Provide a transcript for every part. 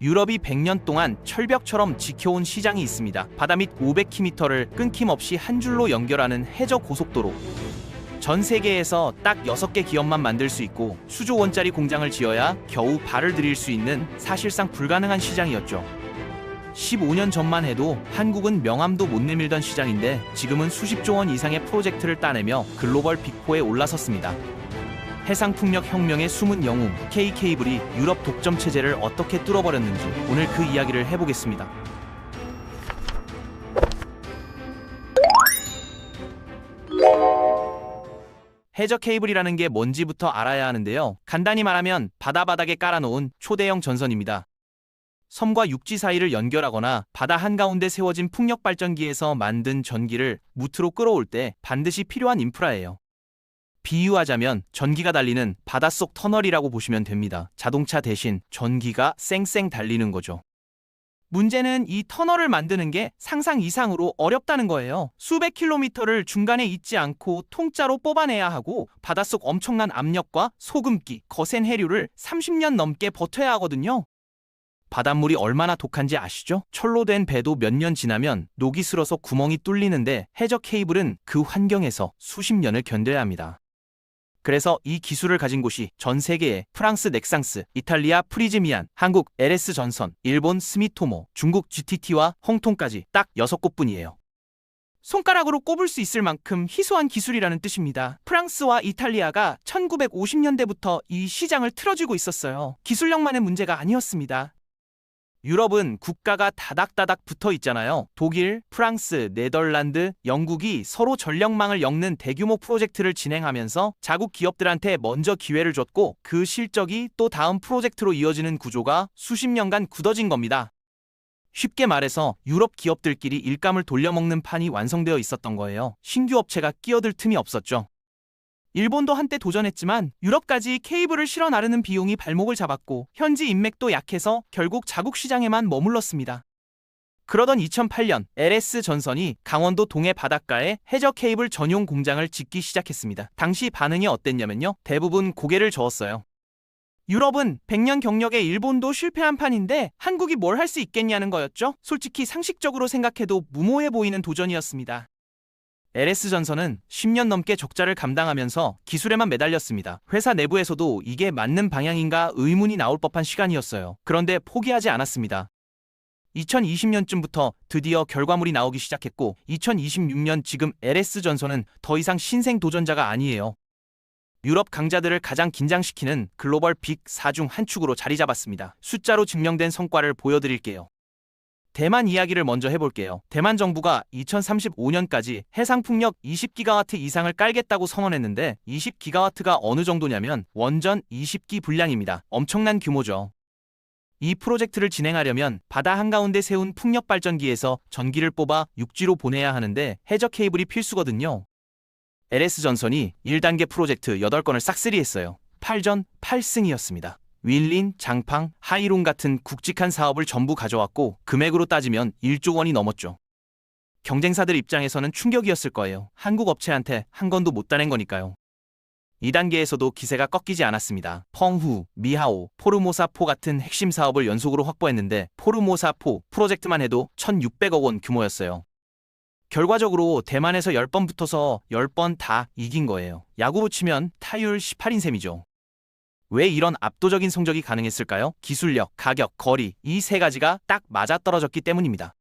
유럽이 100년 동안 철벽처럼 지켜온 시장이 있습니다. 바다 밑 500km를 끊김없이 한 줄로 연결하는 해저 고속도로. 전 세계에서 딱 6개 기업만 만들 수 있고 수조 원짜리 공장을 지어야 겨우 발을 들일 수 있는 사실상 불가능한 시장이었죠. 15년 전만 해도 한국은 명함도 못 내밀던 시장인데 지금은 수십조 원 이상의 프로젝트를 따내며 글로벌 빅4에 올라섰습니다. 해상풍력 혁명의 숨은 영웅 K케이블이 유럽 독점 체제를 어떻게 뚫어버렸는지 오늘 그 이야기를 해보겠습니다. 해저 케이블이라는 게 뭔지부터 알아야 하는데요. 간단히 말하면 바닥에 깔아놓은 초대형 전선입니다. 섬과 육지 사이를 연결하거나 바다 한가운데 세워진 풍력발전기에서 만든 전기를 무트로 끌어올 때 반드시 필요한 인프라예요. 비유하자면 전기가 달리는 바닷속 터널이라고 보시면 됩니다. 자동차 대신 전기가 쌩쌩 달리는 거죠. 문제는 이 터널을 만드는 게 상상 이상으로 어렵다는 거예요. 수백 킬로미터를 중간에 잊지 않고 통짜로 뽑아내야 하고 바닷속 엄청난 압력과 소금기, 거센 해류를 30년 넘게 버텨야 하거든요. 바닷물이 얼마나 독한지 아시죠? 철로 된 배도 몇 년 지나면 녹이 슬어서 구멍이 뚫리는데 해저 케이블은 그 환경에서 수십 년을 견뎌야 합니다. 그래서 이 기술을 가진 곳이 전 세계에 프랑스 넥상스, 이탈리아 프리즈미안, 한국 LS 전선, 일본 스미토모, 중국 GTT와 홍통까지 딱 6곳뿐이에요. 손가락으로 꼽을 수 있을 만큼 희소한 기술이라는 뜻입니다. 프랑스와 이탈리아가 1950년대부터 이 시장을 틀어쥐고 있었어요. 기술력만의 문제가 아니었습니다. 유럽은 국가가 다닥다닥 붙어 있잖아요. 독일, 프랑스, 네덜란드, 영국이 서로 전력망을 엮는 대규모 프로젝트를 진행하면서 자국 기업들한테 먼저 기회를 줬고 그 실적이 또 다음 프로젝트로 이어지는 구조가 수십 년간 굳어진 겁니다. 쉽게 말해서 유럽 기업들끼리 일감을 돌려먹는 판이 완성되어 있었던 거예요. 신규 업체가 끼어들 틈이 없었죠. 일본도 한때 도전했지만 유럽까지 케이블을 실어 나르는 비용이 발목을 잡았고 현지 인맥도 약해서 결국 자국 시장에만 머물렀습니다. 그러던 2008년 LS 전선이 강원도 동해 바닷가에 해저 케이블 전용 공장을 짓기 시작했습니다. 당시 반응이 어땠냐면요. 대부분 고개를 저었어요. 유럽은 100년 경력의 일본도 실패한 판인데 한국이 뭘 할 수 있겠냐는 거였죠. 솔직히 상식적으로 생각해도 무모해 보이는 도전이었습니다. LS전선은 10년 넘게 적자를 감당하면서 기술에만 매달렸습니다. 회사 내부에서도 이게 맞는 방향인가 의문이 나올 법한 시간이었어요. 그런데 포기하지 않았습니다. 2020년쯤부터 드디어 결과물이 나오기 시작했고 2026년 지금 LS전선은 더 이상 신생 도전자가 아니에요. 유럽 강자들을 가장 긴장시키는 글로벌 빅4 중 한 축으로 자리 잡았습니다. 숫자로 증명된 성과를 보여드릴게요. 대만 이야기를 먼저 해볼게요. 대만 정부가 2035년까지 해상풍력 20기가와트 이상을 깔겠다고 선언했는데 20기가와트가 어느 정도냐면 원전 20기 분량입니다. 엄청난 규모죠. 이 프로젝트를 진행하려면 바다 한가운데 세운 풍력발전기에서 전기를 뽑아 육지로 보내야 하는데 해저 케이블이 필수거든요. LS전선이 1단계 프로젝트 8건을 싹쓸이했어요. 8전 8승이었습니다. 윌린, 장팡, 하이롱 같은 굵직한 사업을 전부 가져왔고 금액으로 따지면 1조 원이 넘었죠. 경쟁사들 입장에서는 충격이었을 거예요. 한국 업체한테 한 건도 못 따낸 거니까요. 2단계에서도 기세가 꺾이지 않았습니다. 펑후, 미하오, 포르모사포 같은 핵심 사업을 연속으로 확보했는데 포르모사포 프로젝트만 해도 1,600억 원 규모였어요. 결과적으로 대만에서 10번 붙어서 10번 다 이긴 거예요. 야구로 치면 타율 18인 셈이죠. 왜 이런 압도적인 성적이 가능했을까요? 기술력, 가격, 거리 이 세 가지가 딱 맞아떨어졌기 때문입니다.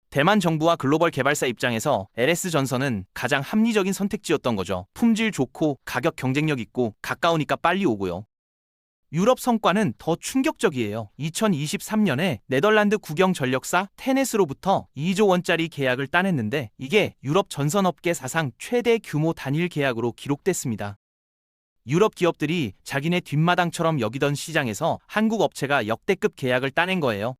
대만 정부와 글로벌 개발사 입장에서 LS전선은 가장 합리적인 선택지였던 거죠. 품질 좋고 가격 경쟁력 있고 가까우니까 빨리 오고요. 유럽 성과는 더 충격적이에요. 2023년에 네덜란드 국영전력사 테넷으로부터 2조 원짜리 계약을 따냈는데 이게 유럽 전선업계 사상 최대 규모 단일 계약으로 기록됐습니다. 유럽 기업들이 자기네 뒷마당처럼 여기던 시장에서 한국 업체가 역대급 계약을 따낸 거예요.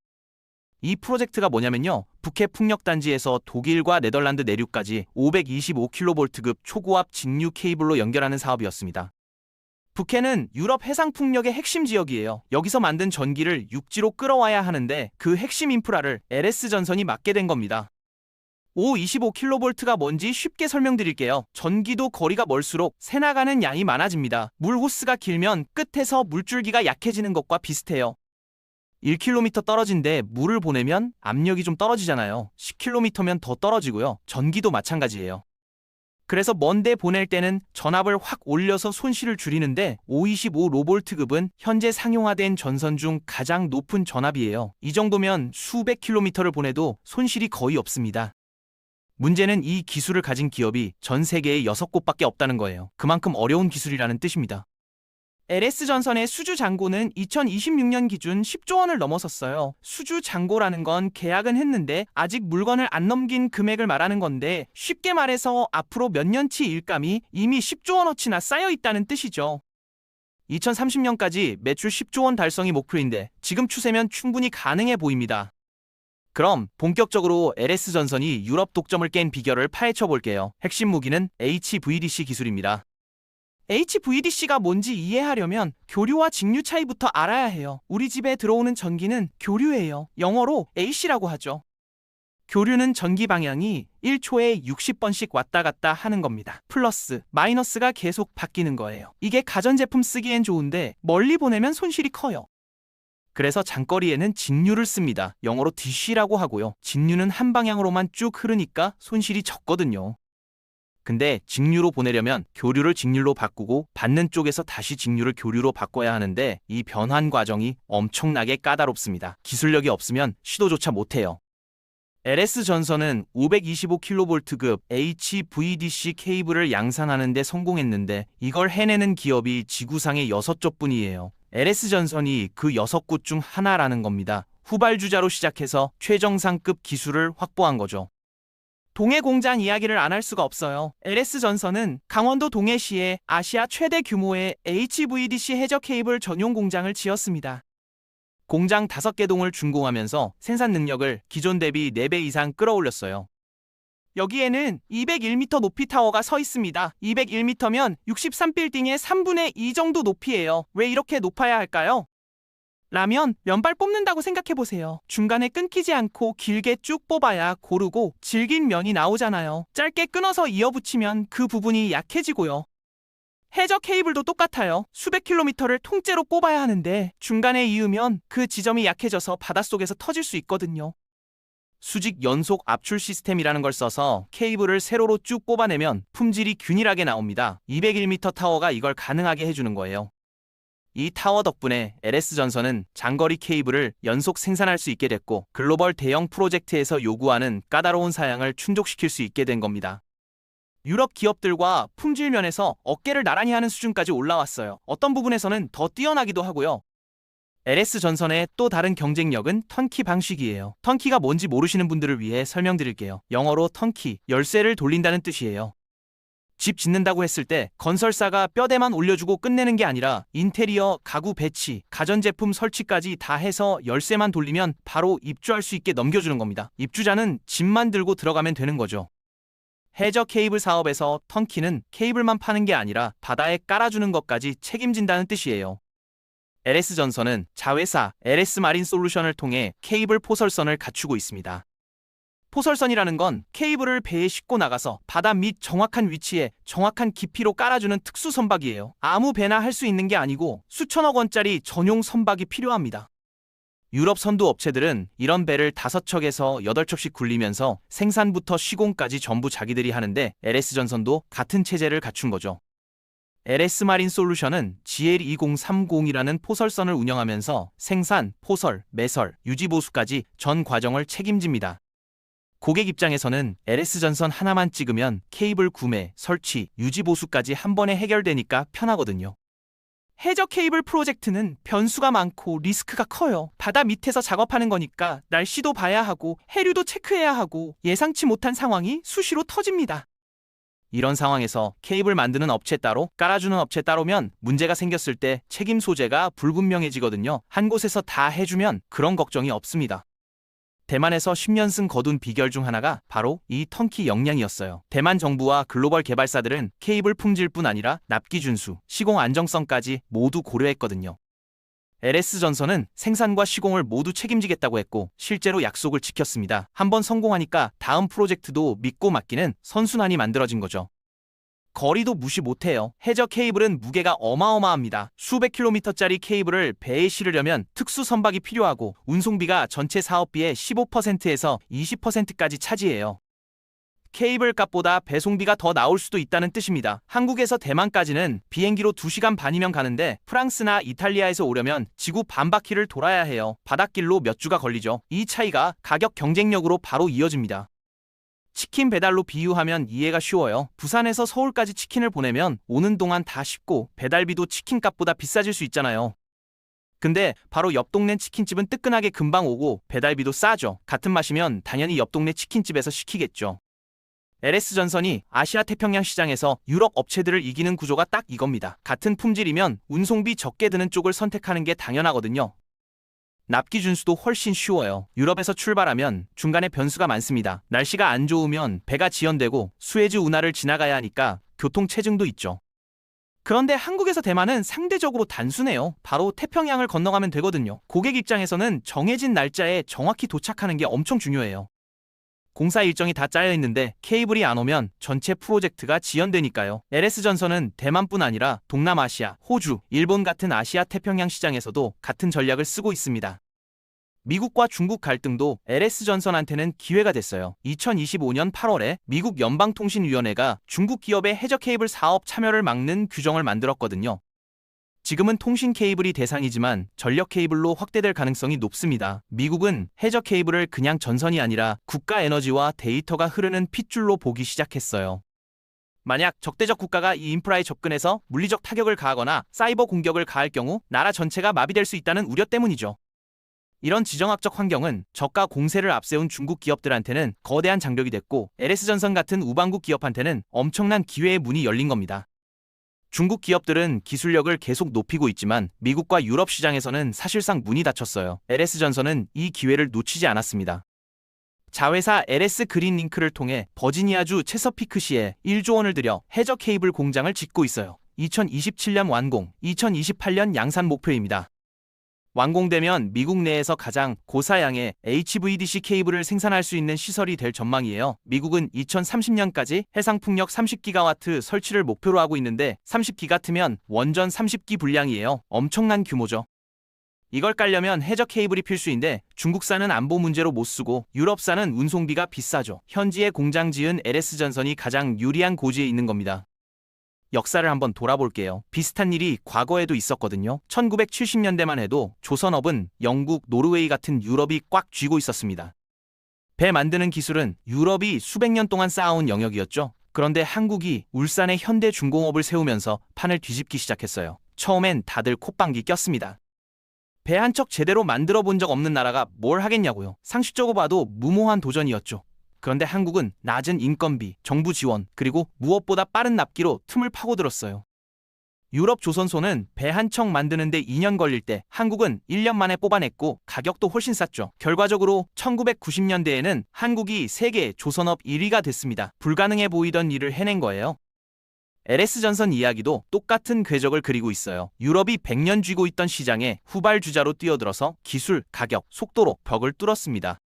이 프로젝트가 뭐냐면요. 북해 풍력단지에서 독일과 네덜란드 내륙까지 525kV급 초고압 직류 케이블로 연결하는 사업이었습니다. 북해는 유럽 해상풍력의 핵심 지역이에요. 여기서 만든 전기를 육지로 끌어와야 하는데 그 핵심 인프라를 LS전선이 맡게 된 겁니다. 525kV가 뭔지 쉽게 설명드릴게요. 전기도 거리가 멀수록 새나가는 양이 많아집니다. 물 호스가 길면 끝에서 물줄기가 약해지는 것과 비슷해요. 1km 떨어진데 물을 보내면 압력이 좀 떨어지잖아요. 10km면 더 떨어지고요. 전기도 마찬가지예요. 그래서 먼데 보낼 때는 전압을 확 올려서 손실을 줄이는데 525로볼트급은 현재 상용화된 전선 중 가장 높은 전압이에요. 이 정도면 수백 킬로미터를 보내도 손실이 거의 없습니다. 문제는 이 기술을 가진 기업이 전 세계에 6곳밖에 없다는 거예요. 그만큼 어려운 기술이라는 뜻입니다. LS전선의 수주 잔고는 2026년 기준 10조 원을 넘어섰어요. 수주 잔고라는 건 계약은 했는데 아직 물건을 안 넘긴 금액을 말하는 건데 쉽게 말해서 앞으로 몇 년치 일감이 이미 10조 원어치나 쌓여 있다는 뜻이죠. 2030년까지 매출 10조 원 달성이 목표인데 지금 추세면 충분히 가능해 보입니다. 그럼 본격적으로 LS전선이 유럽 독점을 깬 비결을 파헤쳐 볼게요. 핵심 무기는 HVDC 기술입니다. HVDC가 뭔지 이해하려면 교류와 직류 차이부터 알아야 해요. 우리 집에 들어오는 전기는 교류예요. 영어로 AC라고 하죠. 교류는 전기 방향이 1초에 60번씩 왔다 갔다 하는 겁니다. 플러스, 마이너스가 계속 바뀌는 거예요. 이게 가전제품 쓰기엔 좋은데 멀리 보내면 손실이 커요. 그래서 장거리에는 직류를 씁니다. 영어로 DC라고 하고요. 직류는 한 방향으로만 쭉 흐르니까 손실이 적거든요. 근데 직류로 보내려면 교류를 직류로 바꾸고 받는 쪽에서 다시 직류를 교류로 바꿔야 하는데 이 변환 과정이 엄청나게 까다롭습니다. 기술력이 없으면 시도조차 못해요. LS전선은 525kV급 HVDC 케이블을 양산하는 데 성공했는데 이걸 해내는 기업이 지구상에 6곳뿐이에요. LS전선이 그 6곳 중 하나라는 겁니다. 후발주자로 시작해서 최정상급 기술을 확보한 거죠. 동해 공장 이야기를 안 할 수가 없어요. LS전선은 강원도 동해시에 아시아 최대 규모의 HVDC 해저 케이블 전용 공장을 지었습니다. 공장 5개 동을 준공하면서 생산 능력을 기존 대비 4배 이상 끌어올렸어요. 여기에는 201m 높이 타워가 서 있습니다. 201m면 63빌딩의 3분의 2 정도 높이예요. 왜 이렇게 높아야 할까요? 라면, 면발 뽑는다고 생각해보세요. 중간에 끊기지 않고 길게 쭉 뽑아야 고르고 질긴 면이 나오잖아요. 짧게 끊어서 이어붙이면 그 부분이 약해지고요. 해저 케이블도 똑같아요. 수백 킬로미터를 통째로 뽑아야 하는데 중간에 이으면 그 지점이 약해져서 바닷속에서 터질 수 있거든요. 수직 연속 압출 시스템이라는 걸 써서 케이블을 세로로 쭉 뽑아내면 품질이 균일하게 나옵니다. 201m 타워가 이걸 가능하게 해주는 거예요. 이 타워 덕분에 LS전선은 장거리 케이블을 연속 생산할 수 있게 됐고 글로벌 대형 프로젝트에서 요구하는 까다로운 사양을 충족시킬 수 있게 된 겁니다. 유럽 기업들과 품질 면에서 어깨를 나란히 하는 수준까지 올라왔어요. 어떤 부분에서는 더 뛰어나기도 하고요. LS전선의 또 다른 경쟁력은 턴키 방식이에요. 턴키가 뭔지 모르시는 분들을 위해 설명드릴게요. 영어로 턴키, 열쇠를 돌린다는 뜻이에요. 집 짓는다고 했을 때 건설사가 뼈대만 올려주고 끝내는 게 아니라 인테리어, 가구 배치, 가전제품 설치까지 다 해서 열쇠만 돌리면 바로 입주할 수 있게 넘겨주는 겁니다. 입주자는 집만 들고 들어가면 되는 거죠. 해저 케이블 사업에서 턴키는 케이블만 파는 게 아니라 바다에 깔아주는 것까지 책임진다는 뜻이에요. LS전선은 자회사 LS마린솔루션을 통해 케이블 포설선을 갖추고 있습니다. 포설선이라는 건 케이블을 배에 싣고 나가서 바다 밑 정확한 위치에 정확한 깊이로 깔아주는 특수 선박이에요. 아무 배나 할 수 있는 게 아니고 수천억 원짜리 전용 선박이 필요합니다. 유럽 선두 업체들은 이런 배를 5척에서 8척씩 굴리면서 생산부터 시공까지 전부 자기들이 하는데 LS전선도 같은 체제를 갖춘 거죠. LS마린솔루션은 GL2030이라는 포설선을 운영하면서 생산, 포설, 매설, 유지보수까지 전 과정을 책임집니다. 고객 입장에서는 LS전선 하나만 찍으면 케이블 구매, 설치, 유지보수까지 한 번에 해결되니까 편하거든요. 해저 케이블 프로젝트는 변수가 많고 리스크가 커요. 바다 밑에서 작업하는 거니까 날씨도 봐야 하고 해류도 체크해야 하고 예상치 못한 상황이 수시로 터집니다. 이런 상황에서 케이블 만드는 업체 따로, 깔아주는 업체 따로면 문제가 생겼을 때 책임 소재가 불분명해지거든요. 한 곳에서 다 해주면 그런 걱정이 없습니다. 대만에서 10년승 거둔 비결 중 하나가 바로 이 턴키 역량이었어요. 대만 정부와 글로벌 개발사들은 케이블 품질뿐 아니라 납기 준수, 시공 안정성까지 모두 고려했거든요. LS전선은 생산과 시공을 모두 책임지겠다고 했고 실제로 약속을 지켰습니다. 한번 성공하니까 다음 프로젝트도 믿고 맡기는 선순환이 만들어진 거죠. 거리도 무시 못해요. 해저 케이블은 무게가 어마어마합니다. 수백 킬로미터짜리 케이블을 배에 실으려면 특수 선박이 필요하고 운송비가 전체 사업비의 15%에서 20%까지 차지해요. 케이블 값보다 배송비가 더 나올 수도 있다는 뜻입니다. 한국에서 대만까지는 비행기로 2시간 반이면 가는데 프랑스나 이탈리아에서 오려면 지구 반바퀴를 돌아야 해요. 바닷길로 몇 주가 걸리죠. 이 차이가 가격 경쟁력으로 바로 이어집니다. 치킨 배달로 비유하면 이해가 쉬워요. 부산에서 서울까지 치킨을 보내면 오는 동안 다 식고 배달비도 치킨 값보다 비싸질 수 있잖아요. 근데 바로 옆 동네 치킨집은 뜨끈하게 금방 오고 배달비도 싸죠. 같은 맛이면 당연히 옆 동네 치킨집에서 시키겠죠. LS전선이 아시아 태평양 시장에서 유럽 업체들을 이기는 구조가 딱 이겁니다. 같은 품질이면 운송비 적게 드는 쪽을 선택하는 게 당연하거든요. 납기 준수도 훨씬 쉬워요. 유럽에서 출발하면 중간에 변수가 많습니다. 날씨가 안 좋으면 배가 지연되고 수에즈 운하를 지나가야 하니까 교통 체증도 있죠. 그런데 한국에서 대만은 상대적으로 단순해요. 바로 태평양을 건너가면 되거든요. 고객 입장에서는 정해진 날짜에 정확히 도착하는 게 엄청 중요해요. 공사 일정이 다 짜여 있는데 케이블이 안 오면 전체 프로젝트가 지연되니까요. LS전선은 대만뿐 아니라 동남아시아, 호주, 일본 같은 아시아 태평양 시장에서도 같은 전략을 쓰고 있습니다. 미국과 중국 갈등도 LS전선한테는 기회가 됐어요. 2025년 8월에 미국 연방통신위원회가 중국 기업의 해저 케이블 사업 참여를 막는 규정을 만들었거든요. 지금은 통신 케이블이 대상이지만 전력 케이블로 확대될 가능성이 높습니다. 미국은 해저 케이블을 그냥 전선이 아니라 국가 에너지와 데이터가 흐르는 핏줄로 보기 시작했어요. 만약 적대적 국가가 이 인프라에 접근해서 물리적 타격을 가하거나 사이버 공격을 가할 경우 나라 전체가 마비될 수 있다는 우려 때문이죠. 이런 지정학적 환경은 저가 공세를 앞세운 중국 기업들한테는 거대한 장벽이 됐고 LS전선 같은 우방국 기업한테는 엄청난 기회의 문이 열린 겁니다. 중국 기업들은 기술력을 계속 높이고 있지만 미국과 유럽 시장에서는 사실상 문이 닫혔어요. LS전선은 이 기회를 놓치지 않았습니다. 자회사 LS 그린링크를 통해 버지니아주 체서피크시에 1조 원을 들여 해저 케이블 공장을 짓고 있어요. 2027년 완공, 2028년 양산 목표입니다. 완공되면 미국 내에서 가장 고사양의 HVDC 케이블을 생산할 수 있는 시설이 될 전망이에요. 미국은 2030년까지 해상풍력 30기가와트 설치를 목표로 하고 있는데 30기가트면 원전 30기 분량이에요. 엄청난 규모죠. 이걸 깔려면 해저 케이블이 필수인데 중국산은 안보 문제로 못 쓰고 유럽산은 운송비가 비싸죠. 현지에 공장 지은 LS전선이 가장 유리한 고지에 있는 겁니다. 역사를 한번 돌아볼게요. 비슷한 일이 과거에도 있었거든요. 1970년대만 해도 조선업은 영국, 노르웨이 같은 유럽이 꽉 쥐고 있었습니다. 배 만드는 기술은 유럽이 수백 년 동안 쌓아온 영역이었죠. 그런데 한국이 울산에 현대중공업을 세우면서 판을 뒤집기 시작했어요. 처음엔 다들 콧방귀 꼈습니다. 배 한 척 제대로 만들어 본 적 없는 나라가 뭘 하겠냐고요. 상식적으로 봐도 무모한 도전이었죠. 그런데 한국은 낮은 인건비, 정부 지원, 그리고 무엇보다 빠른 납기로 틈을 파고들었어요. 유럽 조선소는 배 한 척 만드는데 2년 걸릴 때 한국은 1년 만에 뽑아냈고 가격도 훨씬 쌌죠. 결과적으로 1990년대에는 한국이 세계 조선업 1위가 됐습니다. 불가능해 보이던 일을 해낸 거예요. LS전선 이야기도 똑같은 궤적을 그리고 있어요. 유럽이 100년 쥐고 있던 시장에 후발주자로 뛰어들어서 기술, 가격, 속도로 벽을 뚫었습니다.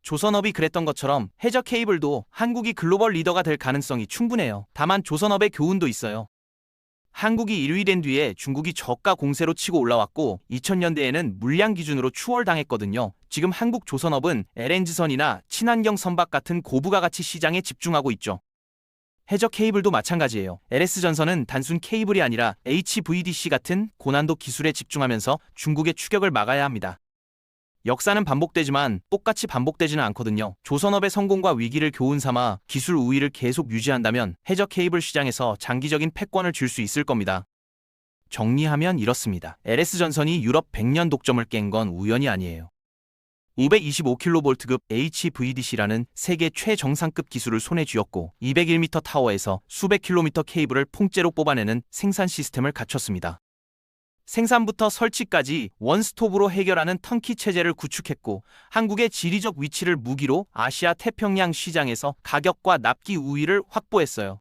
조선업이 그랬던 것처럼 해저 케이블도 한국이 글로벌 리더가 될 가능성이 충분해요. 다만 조선업의 교훈도 있어요. 한국이 1위 된 뒤에 중국이 저가 공세로 치고 올라왔고 2000년대에는 물량 기준으로 추월당했거든요. 지금 한국 조선업은 LNG선이나 친환경 선박 같은 고부가 가치 시장에 집중하고 있죠. 해저 케이블도 마찬가지예요. LS전선은 단순 케이블이 아니라 HVDC 같은 고난도 기술에 집중하면서 중국의 추격을 막아야 합니다. 역사는 반복되지만 똑같이 반복되지는 않거든요. 조선업의 성공과 위기를 교훈 삼아 기술 우위를 계속 유지한다면 해저 케이블 시장에서 장기적인 패권을 줄 수 있을 겁니다. 정리하면 이렇습니다. LS전선이 유럽 100년 독점을 깬 건 우연이 아니에요. 525kV급 HVDC라는 세계 최정상급 기술을 손에 쥐었고 201m 타워에서 수백 킬로미터 케이블을 통째로 뽑아내는 생산 시스템을 갖췄습니다. 생산부터 설치까지 원스톱으로 해결하는 턴키 체제를 구축했고 한국의 지리적 위치를 무기로 아시아 태평양 시장에서 가격과 납기 우위를 확보했어요.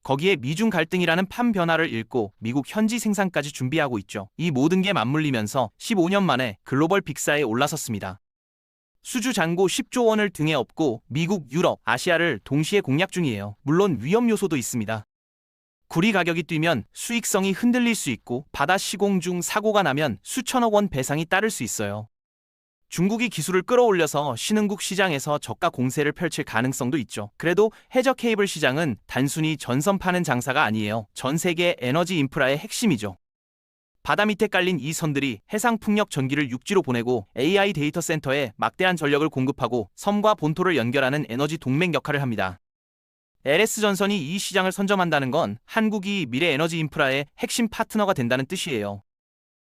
거기에 미중 갈등이라는 판 변화를 읽고 미국 현지 생산까지 준비하고 있죠. 이 모든 게 맞물리면서 15년 만에 글로벌 빅사에 올라섰습니다. 수주 잔고 10조 원을 등에 업고 미국, 유럽, 아시아를 동시에 공략 중이에요. 물론 위험 요소도 있습니다. 구리 가격이 뛰면 수익성이 흔들릴 수 있고 바다 시공 중 사고가 나면 수천억 원 배상이 따를 수 있어요. 중국이 기술을 끌어올려서 신흥국 시장에서 저가 공세를 펼칠 가능성도 있죠. 그래도 해저 케이블 시장은 단순히 전선 파는 장사가 아니에요. 전 세계 에너지 인프라의 핵심이죠. 바다 밑에 깔린 이 선들이 해상 풍력 전기를 육지로 보내고 AI 데이터 센터에 막대한 전력을 공급하고 섬과 본토를 연결하는 에너지 동맹 역할을 합니다. LS전선이 이 시장을 선점한다는 건 한국이 미래 에너지 인프라의 핵심 파트너가 된다는 뜻이에요.